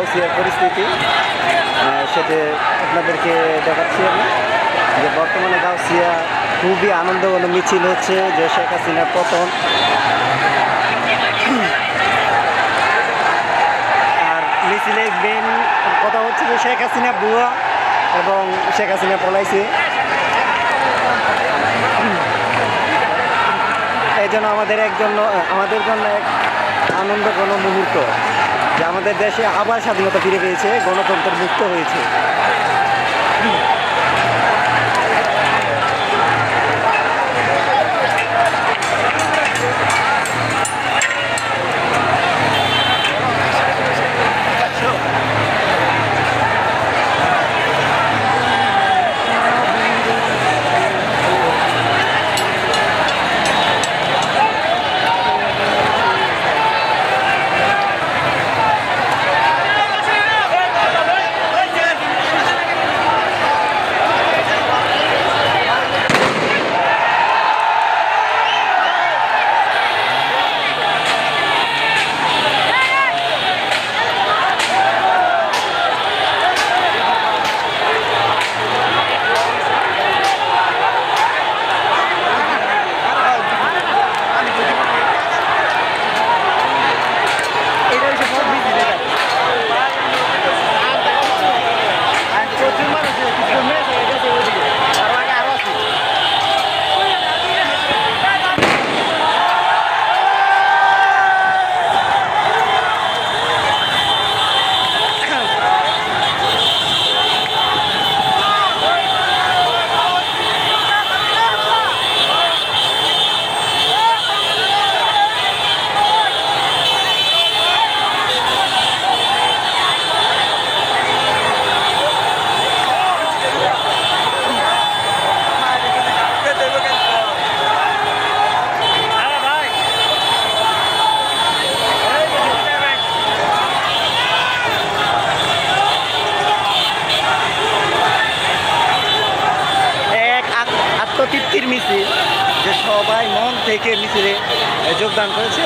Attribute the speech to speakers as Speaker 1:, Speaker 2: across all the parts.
Speaker 1: গাউসিয়ার পরিস্থিতি সেটা আপনাদেরকে দেখাচ্ছি আমি যে বর্তমানে গাউসিয়া খুবই আনন্দঘন মিছিল হচ্ছে যে শেখ হাসিনার পতন। আর মিছিলের মেন কথা হচ্ছে যে শেখ হাসিনা বুয়া এবং শেখ হাসিনা পলাইছে। এই জন্য আমাদের জন্য এক আনন্দঘন মুহূর্ত যে আমাদের দেশে আবার স্বাধীনতা ফিরে পেয়েছে, গণতন্ত্র মুক্ত হয়েছে। তৃপ্তির মিছিল যে সবাই মন থেকে মিছিলে যোগদান করেছে।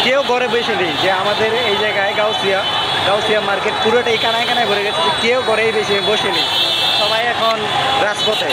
Speaker 1: কেউ ঘরে বসে নেই যে আমাদের এই জায়গায় গাউসিয়া মার্কেট পুরোটাই কানায় কানায় ভরে গেছে, কেউ ঘরেই বসে নেই, সবাই এখন রাজপথে।